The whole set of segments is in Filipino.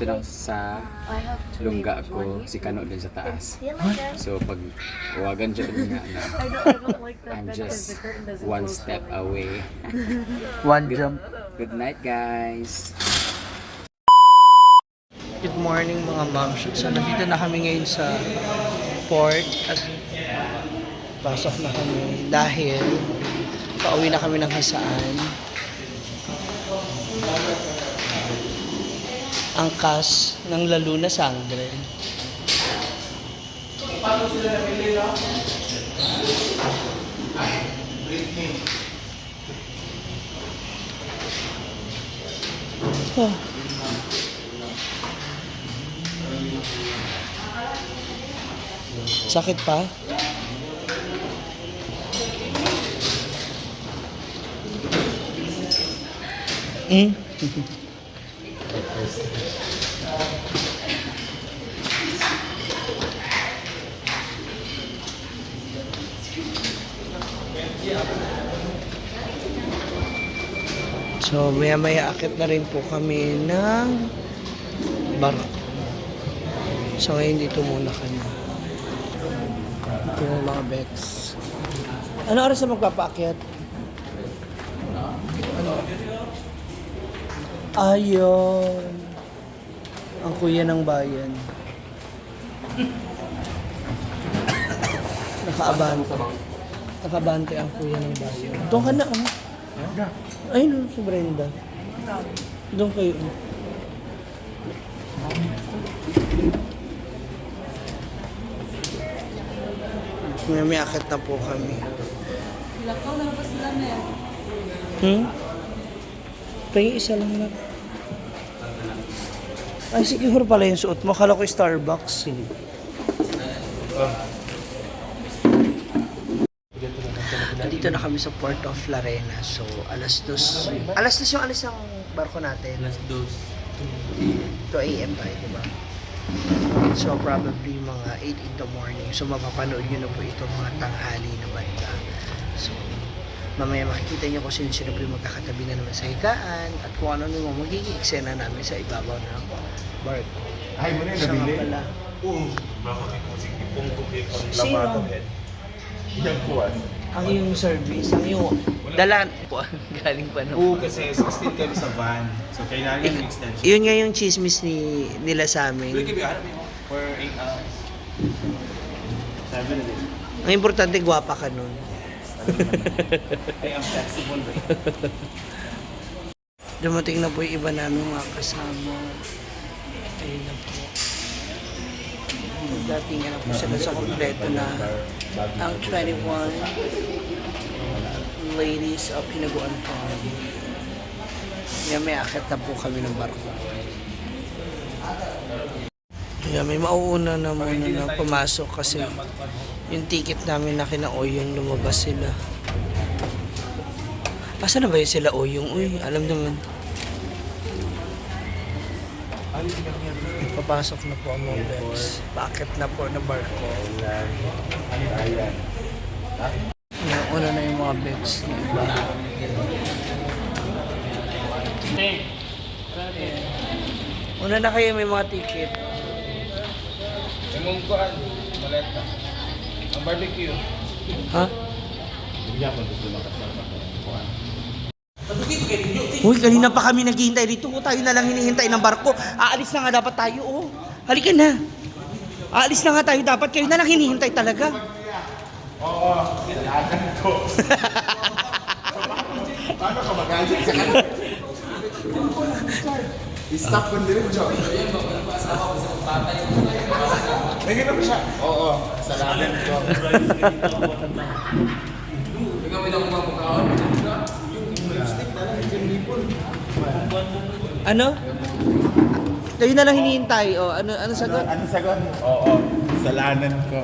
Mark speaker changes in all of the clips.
Speaker 1: Ito lang sa lungga ko, si Kano din sa taas. So pag wagan siya din nga na I'm just one step away.
Speaker 2: One jump.
Speaker 1: Good night guys!
Speaker 2: Good morning mga moms. So nandito na kami ngayon sa port at pasok na kami dahil pauwi na kami ng Hasaan. Angkas ng Lalo Sangre. Oh. Sakit pa? So, maya-maya akit na rin po kami ng barko. So, ngayon dito muna kami. Ito yung mga bets. Ano oras na magpapaakyat? Ano? Ayun. Ang kuya ng bayan. Nakaabante. Nakabante ang kuya ng bayan. Doon ka na, oh. Ayun, si Brenda. Doon kayo. May akit na po kami.
Speaker 3: Ilakaw na ba sila na yan?
Speaker 2: Pahing isa lang na. Ay, siguro pala yung suot mo. Akala ko Starbucks. Nandito na kami sa Port of Larena. So, alas 2. Alas 2 yung alis ng barko natin.
Speaker 1: Alas 2.
Speaker 2: 2 a.m. tayo, di ba? So, probably mga 8 in the morning. So, mapapanood nyo na po itong mga tanghali na banda. So, mamaya makikita nyo kung sino-sino po yung magkakatabi na naman sa higaan at kung ano naman magiging eksena namin sa ibabaw ng barko.
Speaker 4: Ay, mo na yung
Speaker 2: Siya nga
Speaker 4: nabili?
Speaker 2: pala.
Speaker 4: Oo. Baka may kusing ipong tukit ang
Speaker 2: Sino?
Speaker 4: labato head. Yan po
Speaker 2: Ang yung service, ang yung dalan po, galing pa
Speaker 4: Oo,
Speaker 2: no.
Speaker 4: kasi 16 kami sa van. So, kailangan yung extension.
Speaker 2: Yun nga yung chismis nila sa
Speaker 4: Pwede
Speaker 2: amin.
Speaker 4: kayo, hanap mo for 8 hours. Sabi na din.
Speaker 2: Ang importante, gwapa ka nun.
Speaker 4: Ay, ang flexible ba?
Speaker 2: Dumating na po yung iba namin mga kasama. Ayun na po. Dating na po sila sa kompleto na ang 21 ladies of Hinaguan Farm. Yan, may akit na po kami ng barko. Yan, may mauuna na muna na pumasok kasi yung ticket namin na kina Oyong lumabas sila. Asa na ba yun sila Oyong? Uy, alam naman. Papasok na po ang mga beds. Bakit na po na barko? Una na yung mga beds na iba. Una na kayo, may mga ticket.
Speaker 4: Yung kuhan, maleta. Ang barbecue.
Speaker 2: Ha? Uy, kanina pa kami naghihintay dito. Tayo na lang hinihintay ng barko. Aalis na nga dapat tayo, oh. Halika na. Aalis na nga tayo dapat. Kayo na lang hinihintay talaga.
Speaker 4: Oo, kailangan ko. Paano ka magalit sa kanila? I-stop ko diretso. May gano'n ba siya? Oo, salamin ko.
Speaker 2: Ano? Kayo na lang hinihintay. Oh, ano sagot?
Speaker 4: Ano sagot? Oo, salanan ko.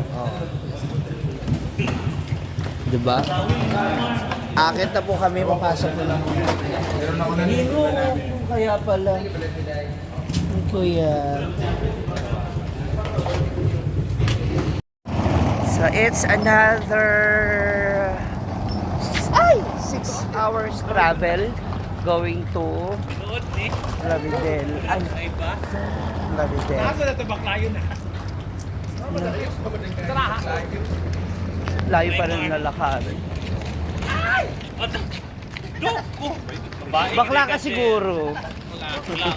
Speaker 2: Diba? Akit na po kami, papasok na lang.
Speaker 4: Meron ako
Speaker 2: Hindi ko, kaya pala. Kuya. So it's another 6 hours travel going to Labidel. Ay,
Speaker 4: Ay ba?
Speaker 2: Labidel.
Speaker 4: Ako na ito baklayo na.
Speaker 2: Layo pa rin lalakarin.
Speaker 4: Doko!
Speaker 2: Bakla ka siguro.
Speaker 4: Wala kang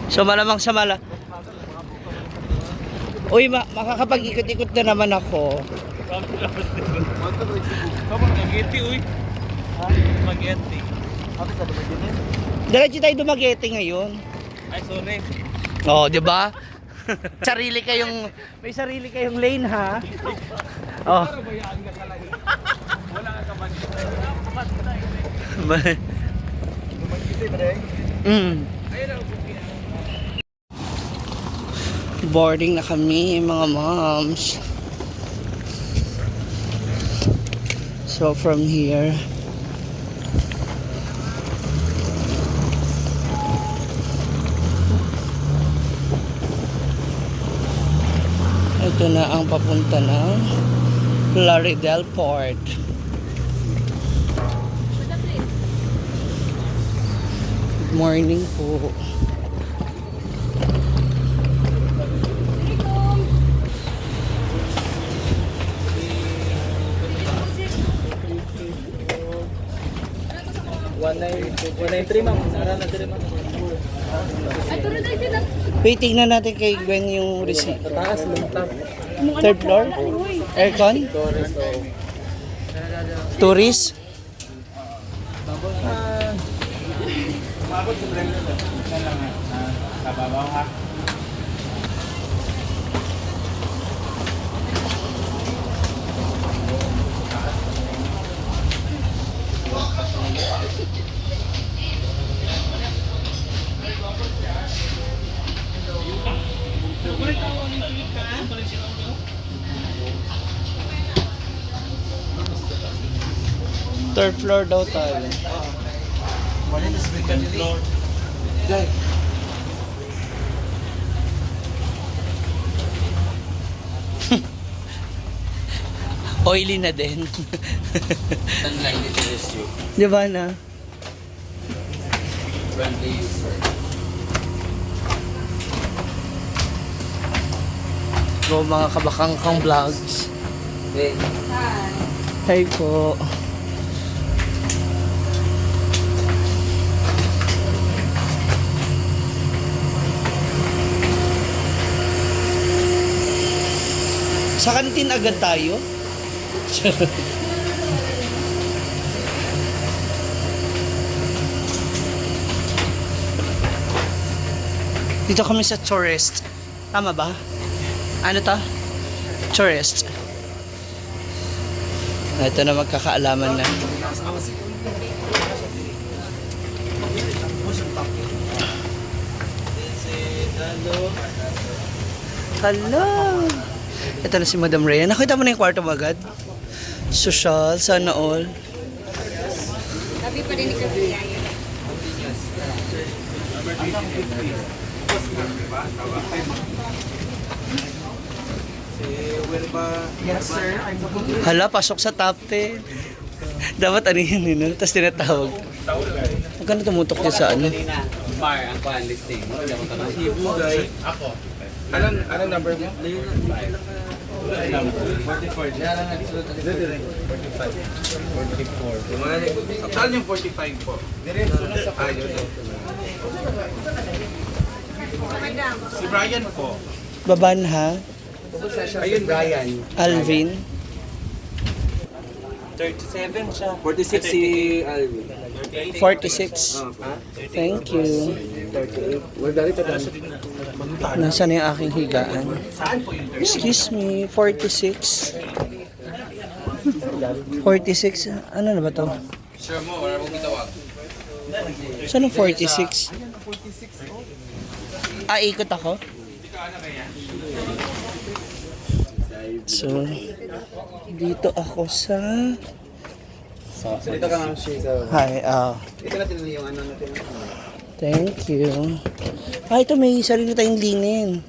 Speaker 2: So malamang sa Uy, makakapag-ikot-ikot na naman ako.
Speaker 4: Mageti, uy. Mageti.
Speaker 2: Diretso tayo Dumaguete ngayon.
Speaker 4: Ay, sorry.
Speaker 2: Oh, di ba? May sarili kayong lane ha. Oh.
Speaker 4: Wala ka ba?
Speaker 2: Boarding na kami mga moms. So from here ito na ang papunta ng Plaridel Port. Good morning po. Waiting na natin kay Gwen yung receipt. Third floor? Aircon? Tourist? Third floor daw tayo.
Speaker 4: Second floor.
Speaker 2: Oily na din.
Speaker 1: Sunlight is you.
Speaker 2: Di ba na?
Speaker 1: Friendly user.
Speaker 2: Go mga kabakangkang vlogs. Hey po. Sa kantin agad tayo. Dito kami sa tourist. Tama ba? Ano to? Tourist. Ito na magkakaalaman na. Hello! Ito na si Madam Rhea. Nakita mo na yung kwarto mo agad? Social, sana all.
Speaker 3: Sabi pa rin ni Kapilaya.
Speaker 2: Hala, pasok sa top 10. Dapat ano yun, no? Tapos tinatawag. Huwag ka na tumutok niya sa ano.
Speaker 1: Bar, ang pan listing. Hindi ako tanong.
Speaker 4: Hibugay. Ako. Anong number mo? 44. Saan yung 45 po? Ayun. Si Brian po.
Speaker 2: Baban ha?
Speaker 4: Ayun, Brian.
Speaker 2: Alvin.
Speaker 4: 37 siya.
Speaker 1: 46 si Alvin.
Speaker 2: 46. Thank you. Nasaan yung aking higaan? Excuse me, 46. 46? Ano na ba to?
Speaker 1: Sure mo, wala mong bitawag.
Speaker 2: Saan ang 46? Ah, ikot ako? So, dito ako sa...
Speaker 1: Dito ka nga siya.
Speaker 2: Hi,
Speaker 1: Dito natin yung ano natin.
Speaker 2: thank you. Ah, ito may sarili tayong linen.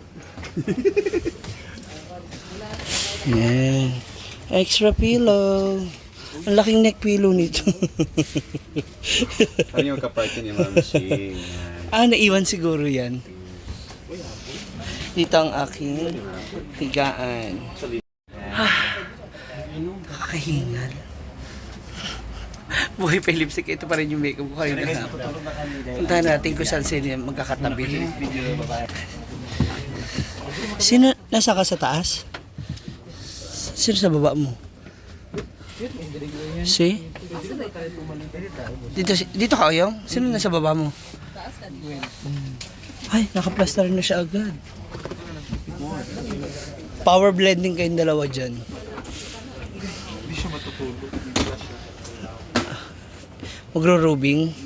Speaker 2: Yan. Extra pillow. Ang laking neck pillow nito.
Speaker 1: Ano yung kaparty ni Ma'am Shing?
Speaker 2: Naiwan siguro yan. Dito ang aking higaan. Kakahingal. Buhay pa yung lipstick. Ito pa rin yung makeup ko kanina. Puntahan natin kung saan sila magkakatabi. Sino nasa ka sa taas? Sino sa baba mo? Si? Dito ka, Oyong? Sino nasa baba mo? Ay, naka-plaster na siya agad. Power blending kayong dalawa dyan.
Speaker 4: Hindi siya matutulog.
Speaker 2: Magro-rubing.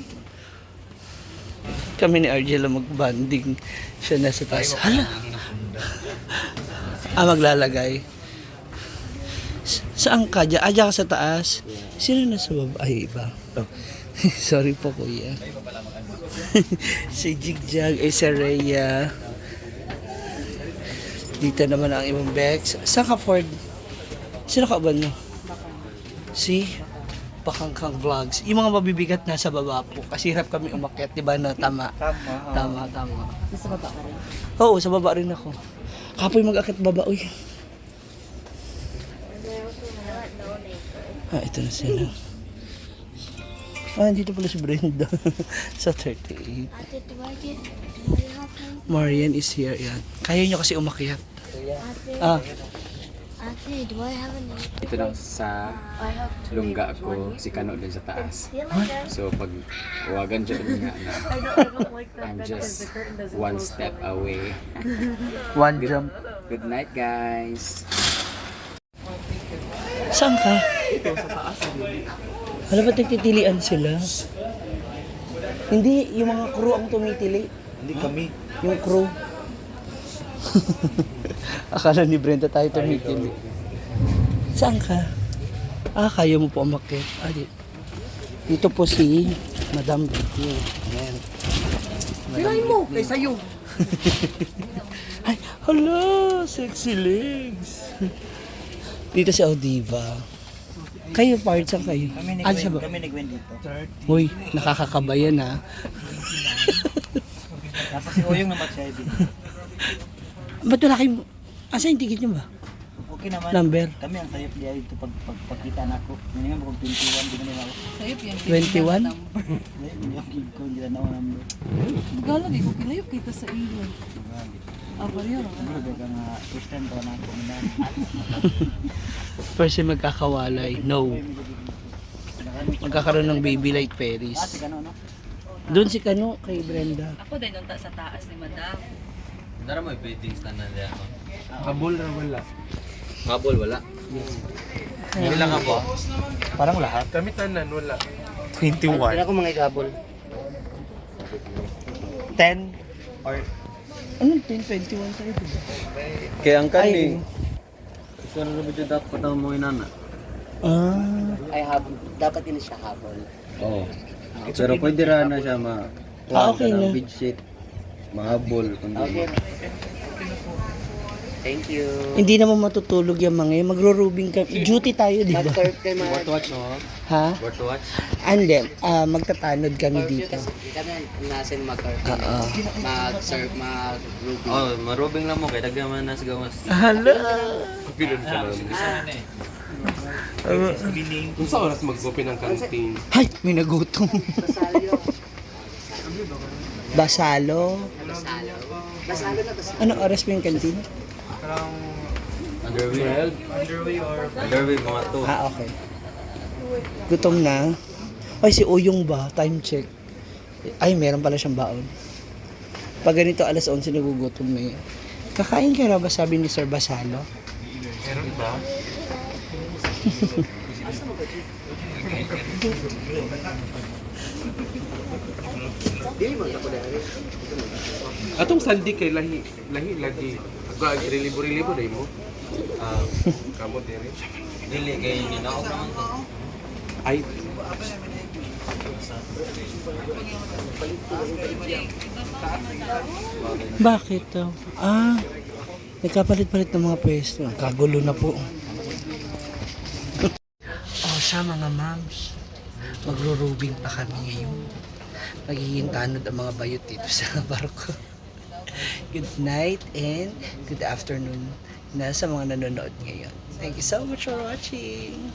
Speaker 2: Kami ni Argela mag-banding. Siya nasa taas. Hala! Maglalagay. Saan ka? Diyan ka sa taas? Sino nasa baba? Ay, iba. Oh. Sorry po, kuya. Si Jigjag, si Rhea. Dito naman ang ibang bags. Saan ka, Ford? Sino ka ba nyo? Si Pakangkang Vlogs. Yung mga mabibigat nasa baba po. Kasi hirap kami umakyat, di ba na tama? Tama.
Speaker 3: Nasa baba ka rin.
Speaker 2: Oo, sa baba rin ako. Kapoy mag-akit baba, uy. Ito na sila. Dito pala si Brenda. Sa 38. Marian is here, yan. Kaya nyo kasi umakyat.
Speaker 5: Ate, do I have a name?
Speaker 1: Ito lang sa lungga ko, si Kano din sa taas. So pag uwagan siya din nga na I'm just one step away.
Speaker 2: One jump.
Speaker 1: Good night, guys.
Speaker 2: Saan ka? Alam ba nagtitilian sila? Hindi, yung mga crew ang tumitili.
Speaker 4: Hindi kami.
Speaker 2: Yung crew. Akala ni Brenda tayo tumitili. Saan ka? Kaya mo po umakyat. Dito po si Madam Betty. Ayan.
Speaker 3: Pirahin mo, kay sa'yo.
Speaker 2: Ay, hala, sexy legs. Dito si Audiva. Kayo, part saan kayo?
Speaker 6: Kami ni Gwen dito.
Speaker 2: Uy, nakakakabayan ha.
Speaker 6: Tapos si Oyong naman siya din.
Speaker 2: Ba't wala kayong... Asa yung ticket nyo ba?
Speaker 6: Okay naman.
Speaker 2: Number?
Speaker 6: Kami ang sayop diya ito pagkita na ako. Hindi nga kung 21, di ba nila ako.
Speaker 3: Sayop yan.
Speaker 2: 21?
Speaker 6: Hindi ako kid ko, hindi na ako number.
Speaker 3: Gala, di ko kinayop kita sa iyo. Pareho.
Speaker 6: Siguro ka nga first time ko na ako.
Speaker 2: First time magkakawalay. No. Magkakaroon ng baby light Paris.
Speaker 6: Ate gano'n, no?
Speaker 2: Doon si Kano kay Brenda.
Speaker 3: Ako din nung sa taas ni Madam.
Speaker 7: Dara mo bedding stand na diyan.
Speaker 1: Habol na wala.
Speaker 7: Habol wala.
Speaker 1: Ilan ka po?
Speaker 2: Parang lahat.
Speaker 1: Kami tanan wala.
Speaker 2: 21.
Speaker 6: Kailan ko mga ikabol? 10 or
Speaker 2: Anong 10, 21 tayo diba?
Speaker 7: Kaya ang
Speaker 2: Ay,
Speaker 7: kani. Sa ano ba dapat daw mo inana?
Speaker 6: ay habol. Dapat din siya habol.
Speaker 7: Oo. Pero pwede ra na siya ma
Speaker 2: okay na.
Speaker 7: bedsheet. Mahabol kundi.
Speaker 6: Thank you.
Speaker 2: Hindi naman matutulog yung mga yun. Magro-rubing ka. Duty tayo, di ba?
Speaker 7: What watch no?
Speaker 2: Ha?
Speaker 7: What watch?
Speaker 2: Hindi. Magtatanod kami dito.
Speaker 6: Kami nasa mag-curve.
Speaker 2: Oo.
Speaker 6: Mag-serve, mag-ruby.
Speaker 7: Oh, marubing lang mo kay daghan man nas gawas.
Speaker 2: Hala!
Speaker 1: Pilon ka lang. Kung sa oras mag-open ng canteen.
Speaker 2: Hay! May nagutom. Basalo. Anong oras pa yung kantin?
Speaker 7: Underway mga to.
Speaker 2: Okay. Gutom na. Ay, si Oyong ba? Time check. Ay, meron pala siyang baon. Pag ganito, alas 11 nagugutom na yun. Kakain ka na ba, sabi ni Sir Basalo?
Speaker 1: Meron ba? Atong sandi kay lahi lagi. Ako relibo dai mo. Kamu diri.
Speaker 7: Dili kay ninaog naman to.
Speaker 1: Ay,
Speaker 2: Bakit daw? Nagkapalit-palit ng mga pwesto. Kagulo na po. siya mga moms. Magro-robing pa kami ngayon. Magiging tanod ang mga bayot dito sa barko. Good night and good afternoon na sa mga nanonood ngayon. Thank you so much for watching.